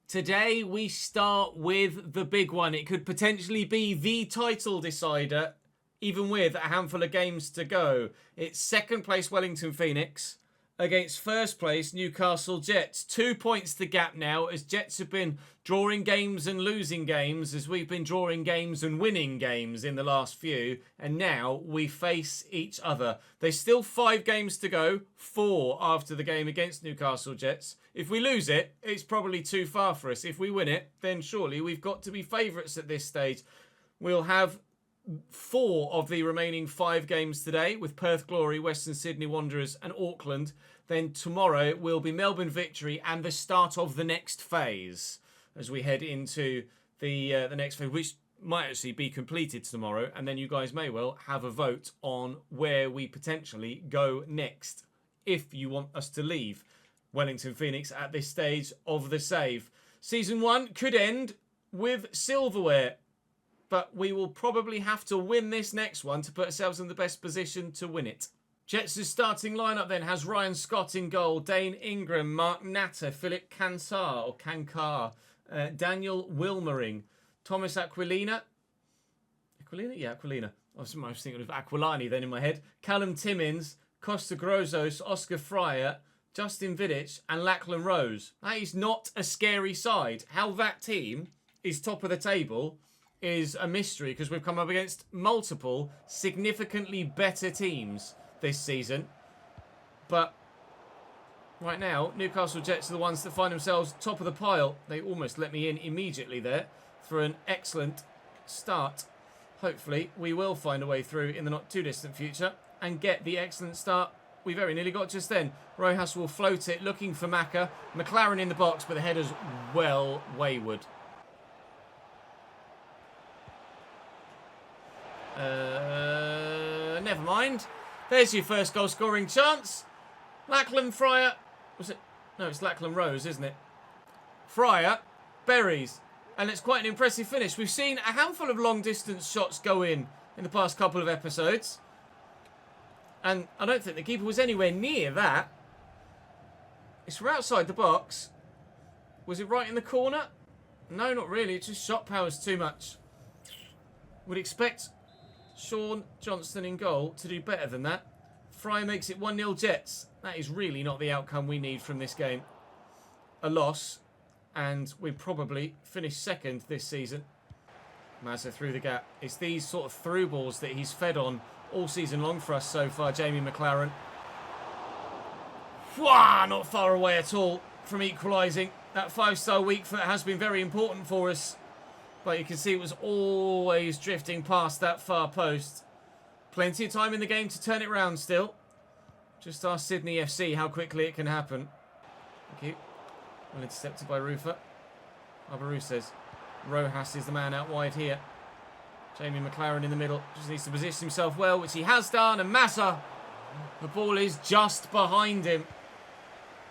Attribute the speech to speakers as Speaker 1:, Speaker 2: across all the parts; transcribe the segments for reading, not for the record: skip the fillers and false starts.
Speaker 1: Today we start with the big one. It could potentially be the title decider, even with a handful of games to go. It's second place Wellington Phoenix against first place Newcastle Jets. 2 points the gap now, as Jets have been drawing games and losing games, as we've been drawing games and winning games in the last few, and now we face each other. There's still 5 games to go, 4 after the game against Newcastle Jets. If we lose it, it's probably too far for us. If we win it, then surely we've got to be favourites at this stage. We'll have 4 of the remaining 5 games today with Perth Glory, Western Sydney Wanderers and Auckland. Then tomorrow will be Melbourne Victory and the start of the next phase as we head into the next phase, which might actually be completed tomorrow. And then you guys may well have a vote on where we potentially go next if you want us to leave Wellington Phoenix at this stage of the save. Season 1 could end with silverware, but we will probably have to win this next one to put ourselves in the best position to win it. Jets' starting lineup then has Ryan Scott in goal, Dane Ingram, Mark Natter, Philip Kankar, Daniel Wilmering, Thomas Aquilina. Aquilina? Yeah, Aquilina. I was thinking of Aquilani then in my head. Callum Timmins, Costa Grozos, Oscar Fryer, Justin Vidic and Lachlan Rose. That is not a scary side. How that team is top of the table is a mystery, because we've come up against multiple significantly better teams this season. But right now, Newcastle Jets are the ones that find themselves top of the pile. They almost let me in immediately there for an excellent start. Hopefully, we will find a way through in the not too distant future and get the excellent start we very nearly got just then. Rojas will float it, looking for Macca. McLaren in the box, but the header's well wayward. Never mind. There's your first goal scoring chance. Lachlan Fryer. Was it? No, it's Lachlan Rose, isn't it? Fryer buries. And it's quite an impressive finish. We've seen a handful of long distance shots go in the past couple of episodes. And I don't think the keeper was anywhere near that. It's from outside the box. Was it right in the corner? No, not really. It's just shot power's too much. Would expect Sean Johnston in goal to do better than that. Fry makes it 1-0 Jets. That is really not the outcome we need from this game. A loss, and we probably finish second this season. Mazza through the gap. It's these sort of through balls that he's fed on all season long for us so far, Jamie McLaren. Not far away at all from equalising. That 5-star weak foot has been very important for us. But you can see it was always drifting past that far post. Plenty of time in the game to turn it round still. Just ask Sydney FC how quickly it can happen. Thank you. Well intercepted by Rufa. Barbaru says Rojas is the man out wide here. Jamie McLaren in the middle. Just needs to position himself well, which he has done. And Massa, the ball is just behind him.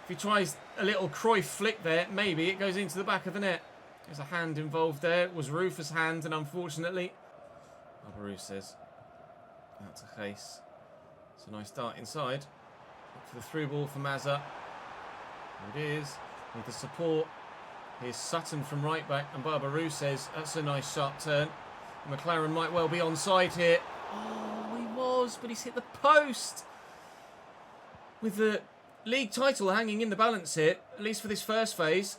Speaker 1: If he tries a little Cruyff flick there, maybe it goes into the back of the net. There's a hand involved there. It was Rufa's hand, and unfortunately, Barbaru says that's a case. It's a nice dart inside. Look for the through ball for Mazza. There it is. With the support. Here's Sutton from right back, and Barbaru says that's a nice sharp turn. McLaren might well be onside here. Oh, he was, but he's hit the post. With the league title hanging in the balance here, at least for this first phase.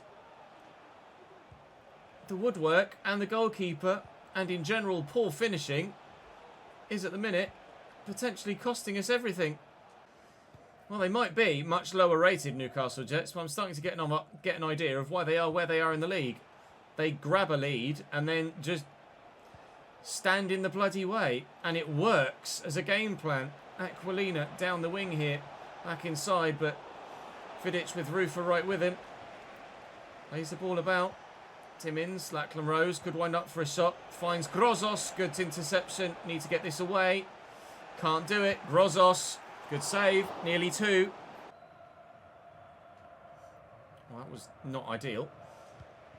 Speaker 1: The woodwork and the goalkeeper, and in general poor finishing, is at the minute potentially costing us everything. Well, they might be much lower rated, Newcastle Jets, but I'm starting to get an idea of why they are where they are in the league. They grab a lead and then just stand in the bloody way, and it works as a game plan. Aquilina down the wing here, back inside, but Vidic with Rufa right with him. Plays the ball about. Timmins, Lachlan Rose could wind up for a shot. Finds Grozos, good interception. Need to get this away. Can't do it. Grozos, good save. Nearly 2. Well, that was not ideal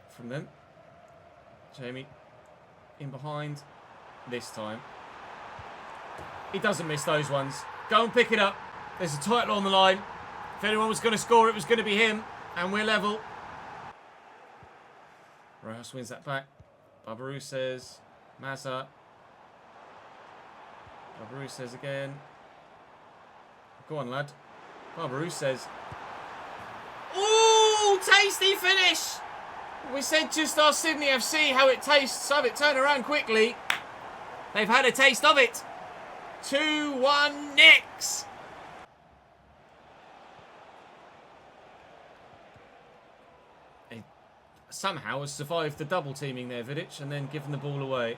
Speaker 1: from them. Jamie in behind this time. He doesn't miss those ones. Go and pick it up. There's a title on the line. If anyone was going to score, it was going to be him. And we're level. Rojas wins that back. Barbaroux says, Mazza. Barbaroux says again. Go on, lad. Barbaroux says. Ooh, tasty finish! We said just our Sydney FC how it tastes. Have it turn around quickly. They've had a taste of it. 2-1 Knicks. He somehow has survived the double teaming there, Vidic, and then given the ball away.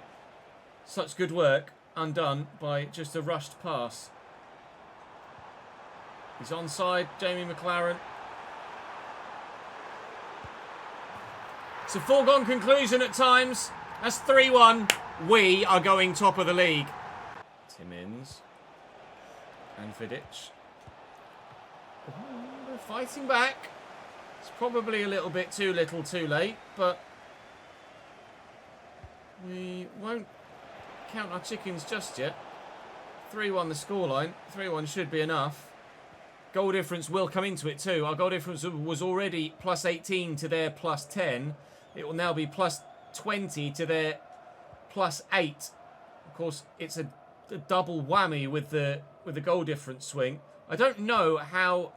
Speaker 1: Such good work undone by just a rushed pass. He's onside, Jamie McLaren. It's a foregone conclusion at times. That's 3-1. We are going top of the league. Timmins and Vidic. They're fighting back. It's probably a little bit too little too late, but we won't count our chickens just yet. 3-1 the scoreline. 3-1 should be enough. Goal difference will come into it too. Our goal difference was already plus 18 to their plus 10. It will now be plus 20 to their plus 8. Of course, it's a double whammy with the goal difference swing. I don't know how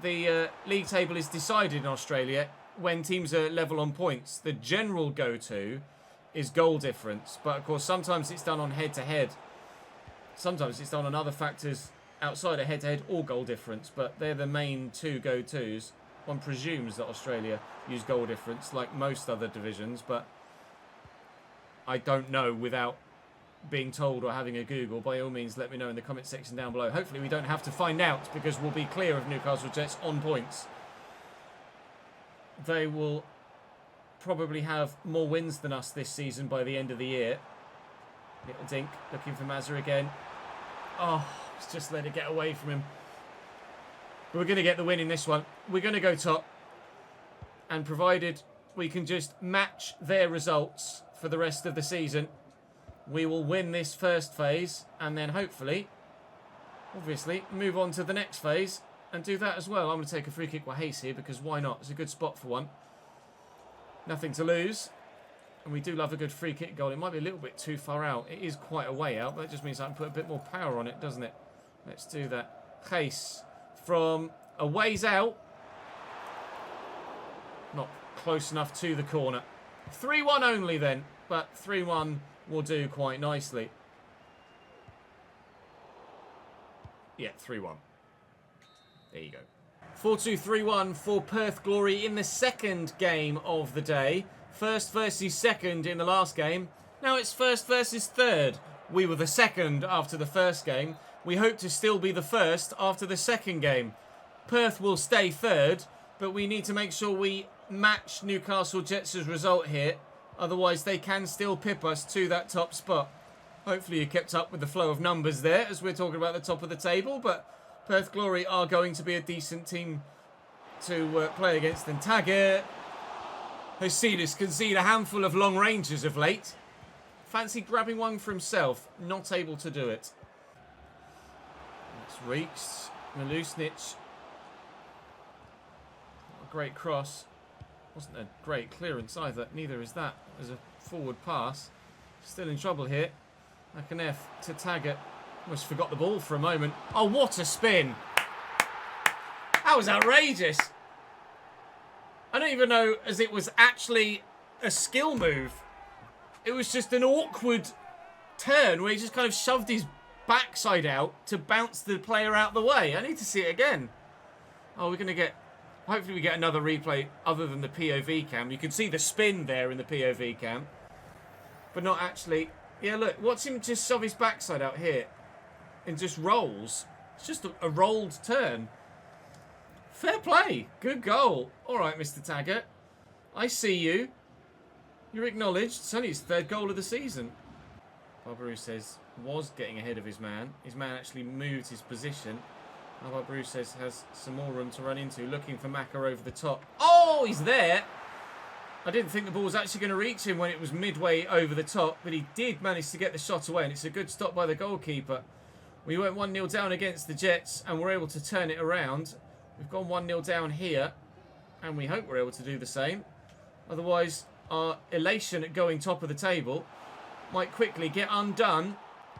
Speaker 1: the league table is decided in Australia when teams are level on points. The general go-to is goal difference, but of course sometimes it's done on head-to-head. Sometimes it's done on other factors outside of head-to-head or goal difference, but they're the main two go-tos. One presumes that Australia use goal difference like most other divisions, but I don't know without being told or having a Google. By all means, let me know in the comment section down below. Hopefully we don't have to find out because we'll be clear of Newcastle Jets on points. They will probably have more wins than us this season by the end of the year. Little dink, looking for Mazza again. Oh, let's just let it get away from him. But we're going to get the win in this one. We're going to go top. And provided we can just match their results for the rest of the season, we will win this first phase and then hopefully, obviously, move on to the next phase and do that as well. I'm going to take a free kick with Hayes here because why not? It's a good spot for one. Nothing to lose. And we do love a good free kick goal. It might be a little bit too far out. It is quite a way out, but that just means I can put a bit more power on it, doesn't it? Let's do that. Hayes from a ways out. Not close enough to the corner. 3-1 only then, but 3-1 will do quite nicely. Yeah, 3-1. There you go. 4-2-3-1 for Perth Glory in the second game of the day. First versus second in the last game. Now it's first versus third. We were the second after the first game. We hope to still be the first after the second game. Perth will stay third, but we need to make sure we match Newcastle Jets' result here. Otherwise, they can still pip us to that top spot. Hopefully you kept up with the flow of numbers there as we're talking about the top of the table. But Perth Glory are going to be a decent team to play against. And Taggart has seen us concede a handful of long ranges of late. Fancy grabbing one for himself. Not able to do it. It's reached. Malusnic. A great cross. Wasn't a great clearance either. Neither is that as a forward pass. Still in trouble here. Akanef to Taggart. Almost forgot the ball for a moment. Oh, what a spin. That was outrageous. I don't even know as it was actually a skill move. It was just an awkward turn where he just kind of shoved his backside out to bounce the player out the way. I need to see it again. Oh, we're going to get... Hopefully we get another replay other than the POV cam. You can see the spin there in the POV cam. But not actually... Yeah, look. Watch him just shove his backside out here. And just rolls. It's just a rolled turn. Fair play. Good goal. All right, Mr. Taggart. I see you. You're acknowledged. It's only his third goal of the season. Barbaroux says was getting ahead of his man. His man actually moved his position. Barbaroux says has some more room to run into. Looking for Maka over the top. Oh, he's there. I didn't think the ball was actually going to reach him when it was midway over the top. But he did manage to get the shot away. And it's a good stop by the goalkeeper. We went 1-0 down against the Jets. And we're able to turn it around. We've gone 1-0 down here. And we hope we're able to do the same. Otherwise, our elation at going top of the table might quickly get undone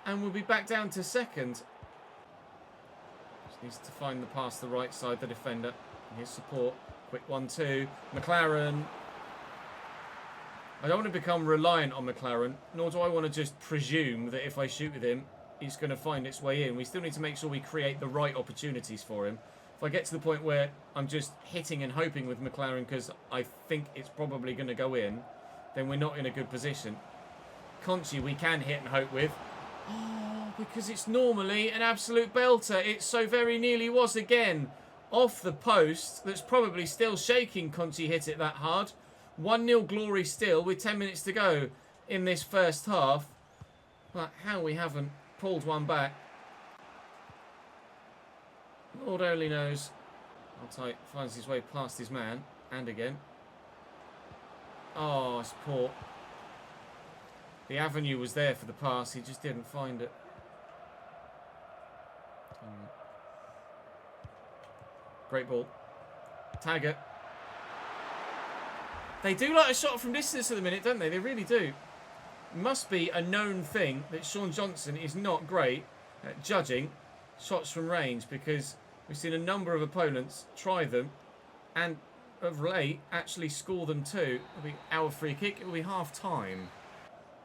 Speaker 1: and we'll be back down to second. Just needs to find the pass to the right side, the defender. Here's support. Quick 1-2. McLaren. I don't want to become reliant on McLaren, nor do I want to just presume that if I shoot with him, he's going to find its way in. We still need to make sure we create the right opportunities for him. If I get to the point where I'm just hitting and hoping with McLaren because I think it's probably going to go in, then we're not in a good position. Conchi we can hit and hope with. Oh, because it's normally an absolute belter. It so very nearly was again. Off the post, that's probably still shaking. Conchi hit it that hard. 1-0 Glory still with 10 minutes to go in this first half. But how we haven't pulled one back, Lord only knows. Altai finds his way past his man. And again. Oh, it's poor. The avenue was there for the pass. He just didn't find it. Great ball. Taggart. They do like a shot from distance at the minute, don't they? They really do. It must be a known thing that Sean Johnson is not great at judging shots from range, because we've seen a number of opponents try them and of late actually score them too. It'll be our free kick. It will be half time.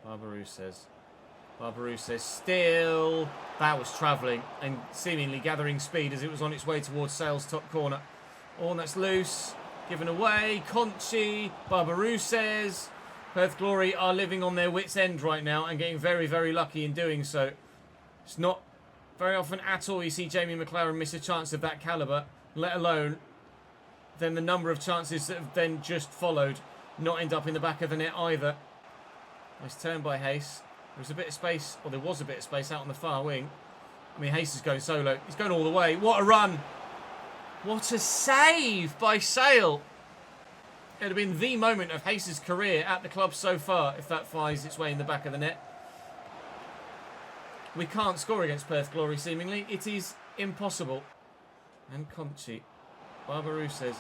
Speaker 1: Barbarou says still. That was travelling and seemingly gathering speed as it was on its way towards Sale's top corner. Oh, that's loose. Given away. Conchi. Barbarou says. Perth Glory are living on their wits' end right now and getting very, very lucky in doing so. It's not very often at all you see Jamie McLaren miss a chance of that calibre, let alone then the number of chances that have then just followed not end up in the back of the net either. Nice turn by Hayes. There was a bit of space, or there was a bit of space out on the far wing. I mean, Hayes is going solo. He's going all the way. What a run. What a save by Sale. It would have been the moment of Hayes' career at the club so far if that finds its way in the back of the net. We can't score against Perth Glory, seemingly. It is impossible. And Conchi. Barbarou says.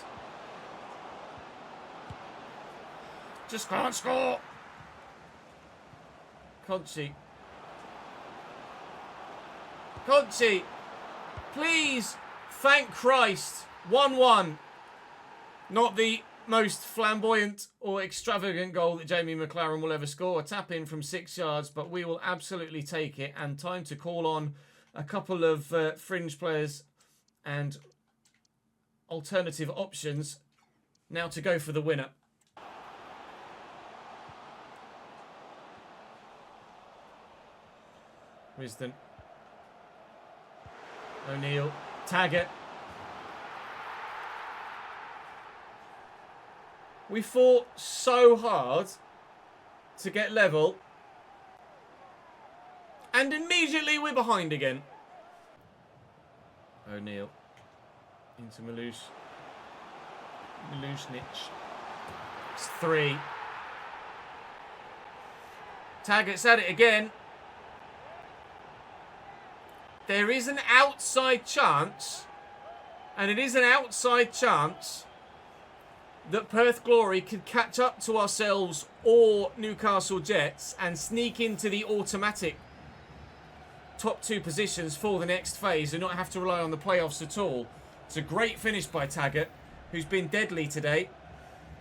Speaker 1: Just can't score. Conchi. Conchi. Please. Thank Christ. 1-1. Not the most flamboyant or extravagant goal that Jamie McLaren will ever score. A tap in from 6 yards, but we will absolutely take it. And time to call on a couple of fringe players and alternative options now to go for the winner. Wisdom. O'Neill. Taggart. We fought so hard to get level. And immediately we're behind again. O'Neill. Into Malouche. Malouche-Nich. It's 3. Taggart's at it again. There is an outside chance, and it is an outside chance, that Perth Glory could catch up to ourselves or Newcastle Jets and sneak into the automatic top 2 positions for the next phase and not have to rely on the playoffs at all. It's a great finish by Taggart, who's been deadly today.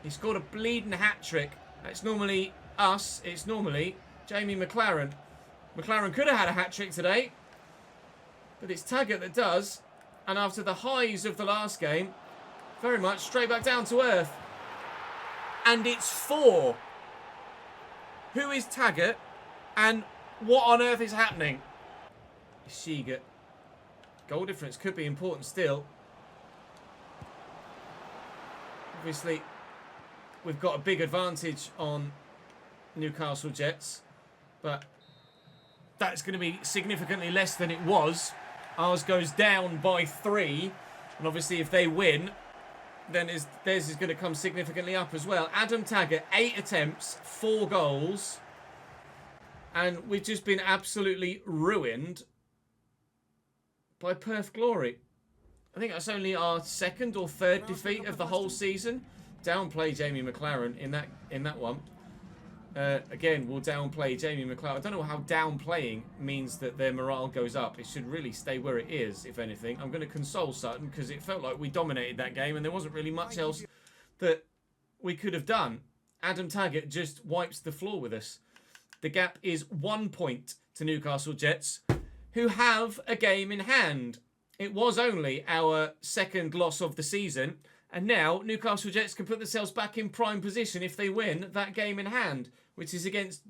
Speaker 1: He scored a bleeding hat-trick. It's normally us. It's normally Jamie McLaren. McLaren could have had a hat-trick today, but it's Taggart that does. And after the highs of the last game, very much straight back down to earth. And it's 4. Who is Taggart? And what on earth is happening? Shiga. Goal difference could be important still. Obviously, we've got a big advantage on Newcastle Jets, but that's going to be significantly less than it was. Ours goes down by 3, and obviously if they win, then theirs is going to come significantly up as well. Adam Taggart, 8 attempts, 4 goals, and we've just been absolutely ruined by Perth Glory. I think that's only our 2nd or 3rd defeat of the whole season. downplay Jamie McLaren in that one. Again, we'll downplay Jamie McLaren. I don't know how downplaying means that their morale goes up. It should really stay where it is, if anything. I'm going to console Sutton because it felt like we dominated that game and there wasn't really much else that we could have done. Adam Taggart just wipes the floor with us. The gap is 1 point to Newcastle Jets, who have a game in hand. It was only our second loss of the season, and now Newcastle Jets can put themselves back in prime position if they win that game in hand, which is against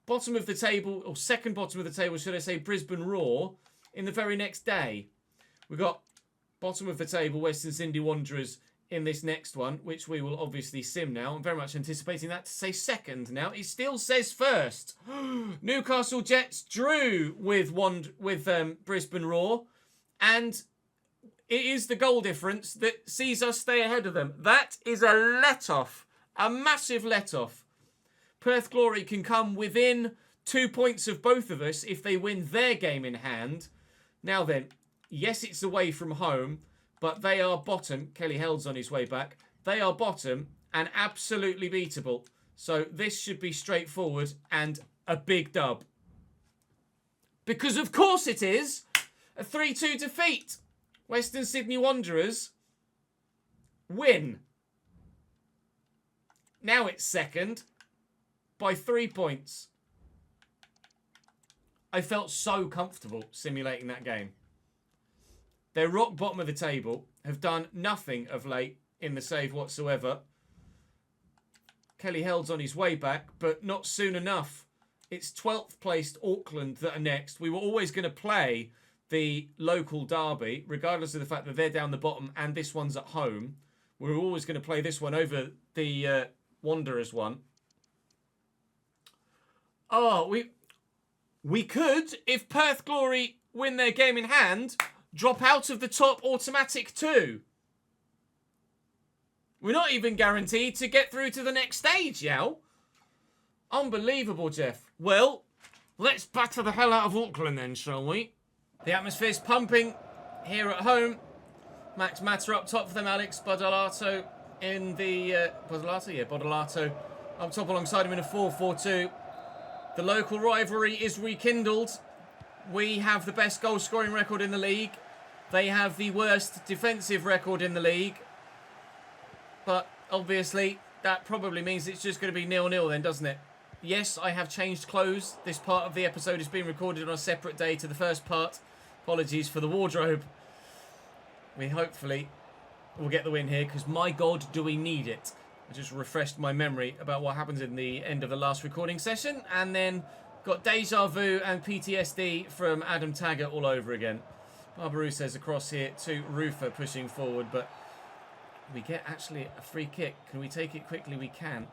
Speaker 1: bottom of the table, or second bottom of the table, should I say, Brisbane Roar, in the very next day. We've got bottom of the table, Western Sydney Wanderers, in this next one, which we will obviously sim now. I'm very much anticipating that to say second now. It still says first. Newcastle Jets drew with Brisbane Roar, and it is the goal difference that sees us stay ahead of them. That is a let-off, a massive let-off. Perth Glory can come within 2 points of both of us if they win their game in hand. Now then, yes, it's away from home, but they are bottom. Kelly Held's on his way back. They are bottom and absolutely beatable. So this should be straightforward and a big dub. Because of course it is. A 3-2 defeat. Western Sydney Wanderers win. Now it's second by 3 points. I felt so comfortable simulating that game. They're rock bottom of the table, have done nothing of late in the save whatsoever. Kelly Held's on his way back, but not soon enough. It's 12th placed Auckland that are next. We were always going to play the local derby, regardless of the fact that they're down the bottom and this one's at home. We were always going to play this one over the Wanderers one. Oh, we could, if Perth Glory win their game in hand, drop out of the top automatic too. We're not even guaranteed to get through to the next stage, Yow. Unbelievable, Jeff. Well, let's batter the hell out of Auckland then, shall we? The atmosphere's pumping here at home. Max Matter up top for them, Alex Bodolato in the... Bodolato up top alongside him in a 4-4-2. The local rivalry is rekindled. We have the best goal scoring record in the league. They have the worst defensive record in the league. But obviously, that probably means it's just going to be 0-0 then, doesn't it? Yes, I have changed clothes. This part of the episode is being recorded on a separate day to the first part. Apologies for the wardrobe. We hopefully will get the win here because, my God, do we need it. I just refreshed my memory about what happens in the end of the last recording session, and then got deja vu and PTSD from Adam Taggart all over again. Barbarou says across here to Rufa pushing forward, but we get actually a free kick. Can we take it quickly? We can.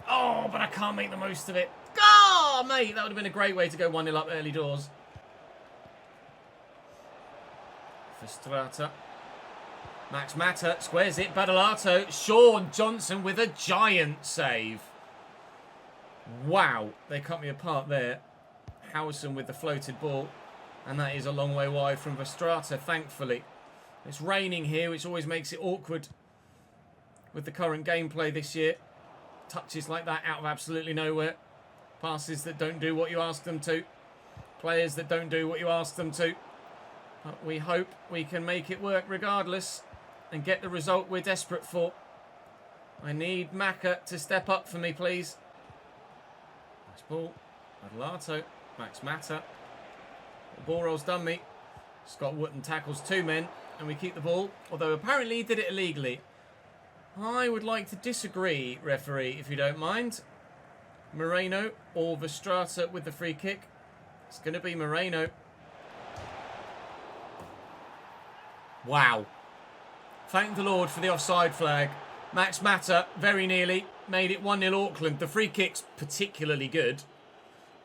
Speaker 1: Oh, but I can't make the most of it. Oh, mate, that would have been a great way to go 1-0 up early doors. For Strata. Max Matter squares it. Badalato. Sean Johnson with a giant save. Wow. They cut me apart there. Howson with the floated ball. And that is a long way wide from Verstrata, thankfully. It's raining here, which always makes it awkward with the current gameplay this year. Touches like that out of absolutely nowhere. Passes that don't do what you ask them to. Players that don't do what you ask them to. But we hope we can make it work regardless and get the result we're desperate for. I need Maka to step up for me, please. Nice ball. Adelato. Max Matter. The ball roll's done me. Scott Wooten tackles 2 men and we keep the ball. Although apparently he did it illegally. I would like to disagree, referee, if you don't mind. Moreno or Verstrata with the free kick. It's going to be Moreno. Wow. Thank the Lord for the offside flag. Max Matter very nearly made it 1-0 Auckland. The free kick's particularly good.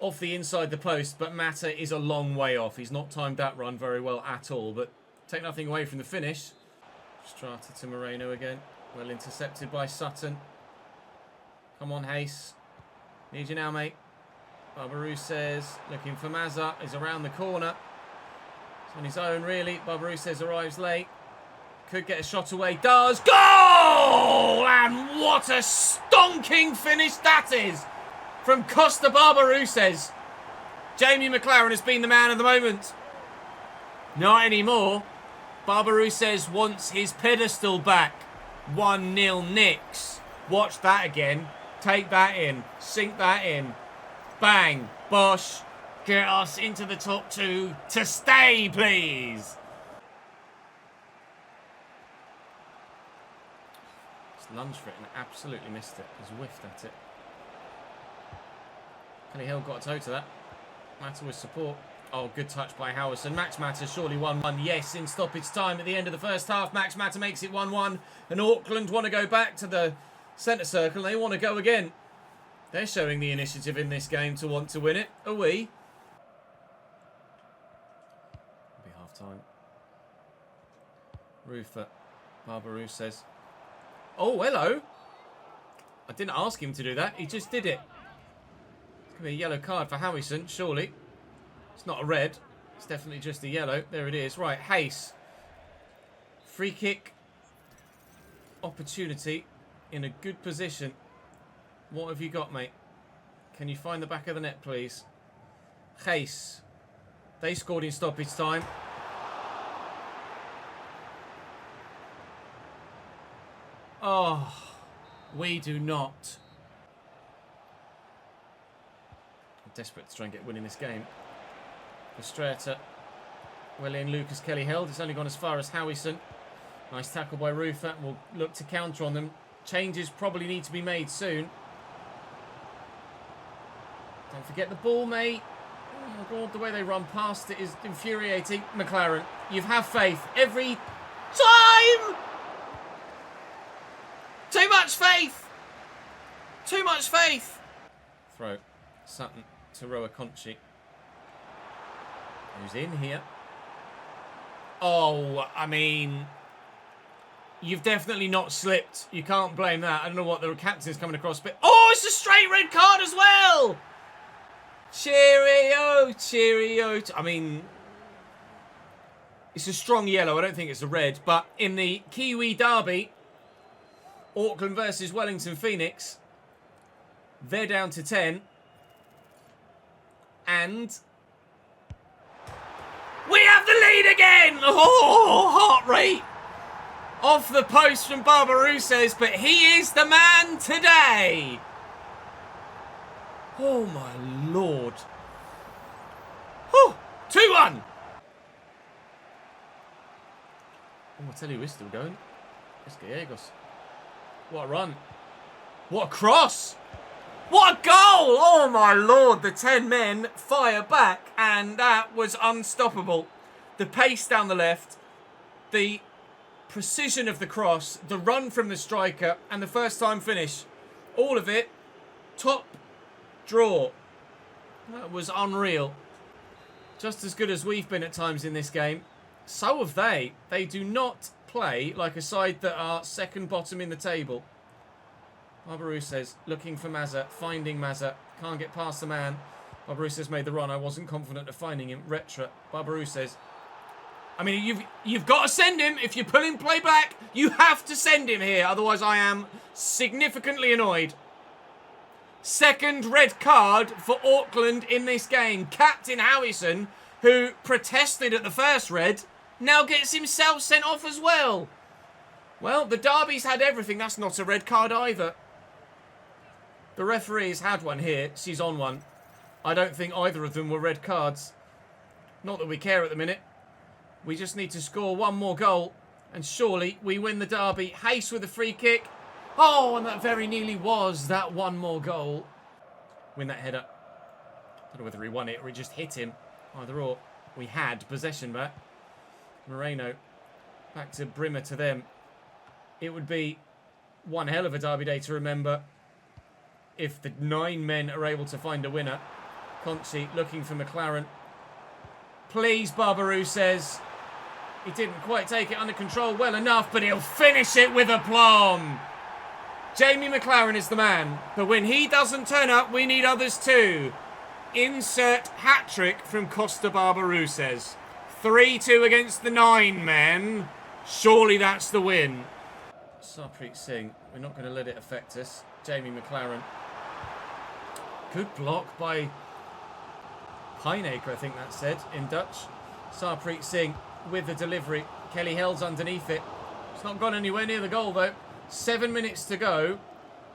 Speaker 1: Off the inside the post, but Matter is a long way off. He's not timed that run very well at all, but take nothing away from the finish. Strata to Moreno again. Well intercepted by Sutton. Come on, Hayes. Need you now, mate. Barbarou says, looking for Mazza. Is around the corner. It's on his own, really. Barbarou says arrives late. Could get a shot away. Does. Goal! Oh, and what a stonking finish that is from Costa Barbarouses. Jamie McLaren has been the man of the moment. Not anymore. Barbarouses wants his pedestal back. 1-0 Knicks. Watch that again. Take that in. Sink that in. Bang. Bosh. Get us into the top two to stay, please. Just lunged for it and absolutely missed it. He's whiffed at it. Kelly Hill got a toe to that. Matter with support. Oh, good touch by Howison. Max Matter surely 1-1. Yes, in stoppage time at the end of the first half. Max Matter makes it 1-1. And Auckland want to go back to the centre circle. They want to go again. They're showing the initiative in this game to want to win it. Are we? It'll be half time. Ruther. Barbarouses. Oh, hello. I didn't ask him to do that. He just did it. Could be a yellow card for Howison, surely. It's not a red. It's definitely just a yellow. There it is. Right, Hayes. Free kick. Opportunity. In a good position. What have you got, mate? Can you find the back of the net, please? Hayes. They scored in stoppage time. Oh, we do not. I'm desperate to try and get a win in this game. Estreta. Well in, Lucas Kelly held. It's only gone as far as Howison. Nice tackle by Ruther. We'll look to counter on them. Changes probably need to be made soon. Don't forget the ball, mate. Oh my God, the way they run past it is infuriating. McLaren, you have faith every time. Too much faith. Too much faith. Throw. Sutton to Roa Conchi. Who's in here? Oh, I mean, you've definitely not slipped. You can't blame that. I don't know what the captain's coming across, but oh, it's a straight red card as well. Cheerio, cheerio. I mean, it's a strong yellow. I don't think it's a red, but in the Kiwi derby, Auckland versus Wellington Phoenix, they're down to 10. And we have the lead again! Oh, heart rate off the post from Barbarouses, but he is the man today. Oh, my Lord. Oh, 2-1. Oh, I tell you, we're still going. It's Gallegos. What a run. What a cross. What a goal! Oh my Lord, the 10 men fire back and that was unstoppable. The pace down the left, the precision of the cross, the run from the striker and the first time finish. All of it, top draw. That was unreal. Just as good as we've been at times in this game. So have they. They do not play like a side that are second bottom in the table. Barbarouses looking for Mazza, finding Mazza, can't get past the man. Barbarouses made the run. I wasn't confident of finding him. Retra, Barbarouses. I mean, you've got to send him. If you're pulling play back, you have to send him here. Otherwise, I am significantly annoyed. Second red card for Auckland in this game. Captain Howison, who protested at the first red, now gets himself sent off as well. Well, the derby's had everything. That's not a red card either. The referee's had one here. She's on one. I don't think either of them were red cards. Not that we care at the minute. We just need to score one more goal. And surely we win the derby. Hayes with a free kick. Oh, and that very nearly was that one more goal. Win that header. Don't know whether he won it or he just hit him. Either or. We had possession back. Moreno. Back to Brimmer to them. It would be one hell of a derby day to remember if the 9 men are able to find a winner. Conchi looking for McLaren. Please, Barbarouses. He didn't quite take it under control well enough, but he'll finish it with aplomb. Jamie McLaren is the man, but when he doesn't turn up, we need others too. Insert hat-trick from Costa Barbarouses. 3-2 against the 9 men. Surely that's the win. Sarpreet Singh. We're not going to let it affect us. Jamie McLaren. Good block by Pineacre, I think that said, in Dutch. Sarpreet Singh with the delivery. Kelly Hell's underneath it. It's not gone anywhere near the goal, though. 7 minutes to go.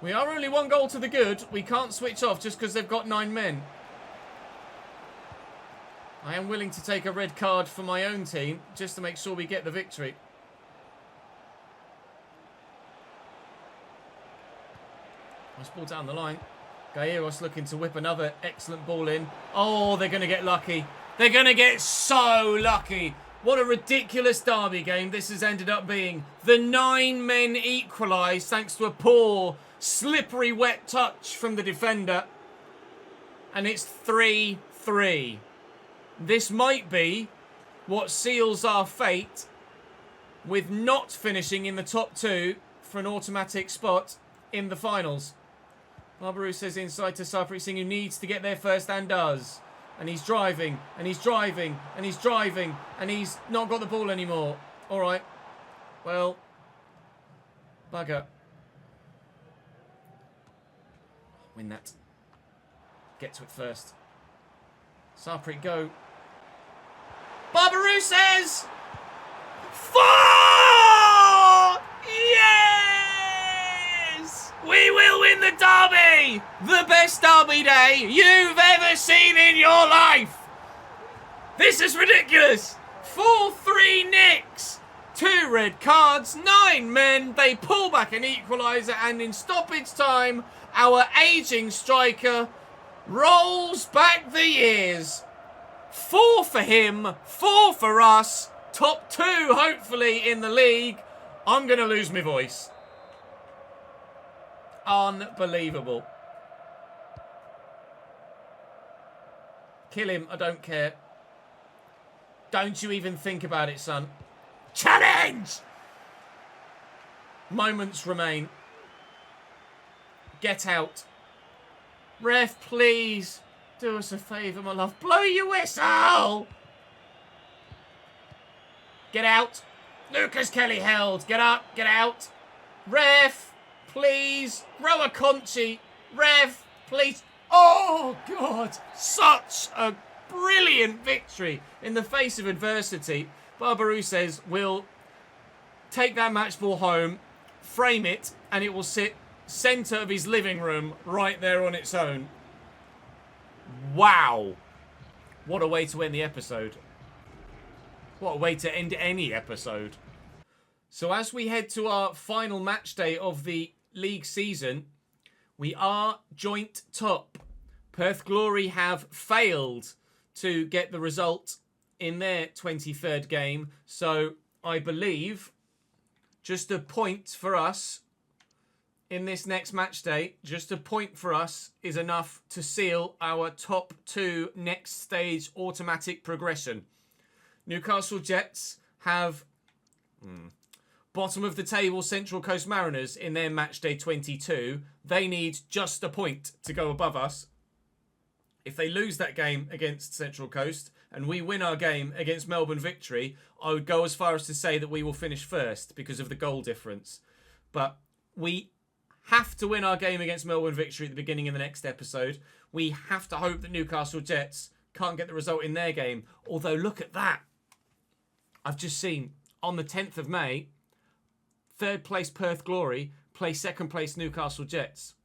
Speaker 1: We are only 1 goal to the good. We can't switch off just because they've got 9 men. I am willing to take a red card for my own team just to make sure we get the victory. Nice ball down the line. Gairos looking to whip another excellent ball in. Oh, they're going to get lucky. They're going to get so lucky. What a ridiculous derby game this has ended up being. The 9 men equalise thanks to a poor, slippery, wet touch from the defender. And it's 3-3. This might be what seals our fate with not finishing in the top 2 for an automatic spot in the finals. Barbarou says inside to Sarpreet Singh, who needs to get there first and does. And he's driving, and he's driving, and he's driving, and he's not got the ball anymore. All right. Well, bugger. Win that. Get to it first. Sarpreet, go. Barbarou says 4! Yes! We will win the derby! The best derby day you've ever seen in your life! This is ridiculous! 4-3 Knicks! 2 red cards, 9 men, they pull back an equaliser, and in stoppage time, our ageing striker rolls back the years. 4 for him, 4 for us, top 2 hopefully in the league. I'm going to lose my voice. Unbelievable. Kill him, I don't care. Don't you even think about it, son. Challenge! Moments remain. Get out. Ref, please. Do us a favour, my love. Blow your whistle! Get out. Lucas Kelly held. Get up, get out. Ref, please. Roa Conchi. Ref, please. Oh, God. Such a brilliant victory in the face of adversity. Barbarou says we'll take that match ball home, frame it, and it will sit centre of his living room right there on its own. Wow. What a way to end the episode. What a way to end any episode. So as we head to our final match day of the league season, we are joint top. Perth Glory have failed to get the result in their 23rd game. So I believe just a point for us in this next match day, just a point for us is enough to seal our top 2 next stage automatic progression. Newcastle Jets have bottom of the table Central Coast Mariners in their match day 22. They need just a point to go above us. If they lose that game against Central Coast and we win our game against Melbourne Victory, I would go as far as to say that we will finish first because of the goal difference. But we have to win our game against Melbourne Victory at the beginning of the next episode. We have to hope that Newcastle Jets can't get the result in their game. Although, look at that. I've just seen on the 10th of May, 3rd place Perth Glory play 2nd place Newcastle Jets.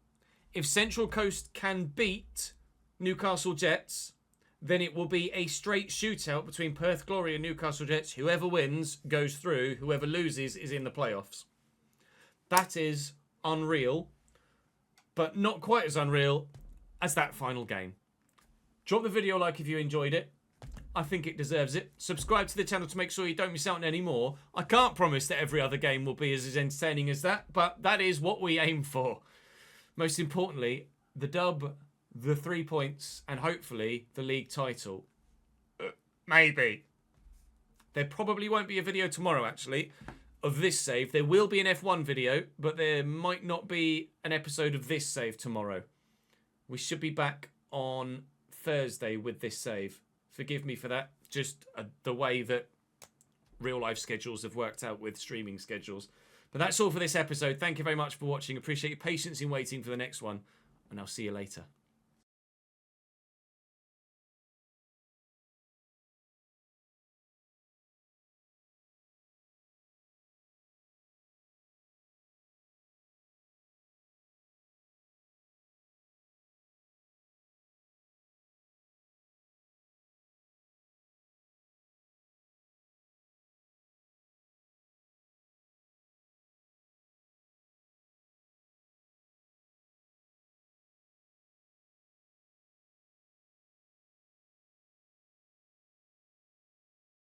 Speaker 1: If Central Coast can beat Newcastle Jets, then it will be a straight shootout between Perth Glory and Newcastle Jets. Whoever wins goes through. Whoever loses is in the playoffs. That is unreal, but not quite as unreal as that final game. Drop the video a like if you enjoyed it. I think it deserves it. Subscribe to the channel to make sure you don't miss out on any more. I can't promise that every other game will be as entertaining as that, but that is what we aim for. Most importantly, the dub, the 3 points, and hopefully the league title. Maybe. There probably won't be a video tomorrow, actually, of this save. There will be an F1 video, but there might not be an episode of this save tomorrow. We should be back on Thursday with this save. Forgive me for that. Just the way that real life schedules have worked out with streaming schedules. But that's all for this episode. Thank you very much for watching. Appreciate your patience in waiting for the next one. And I'll see you later.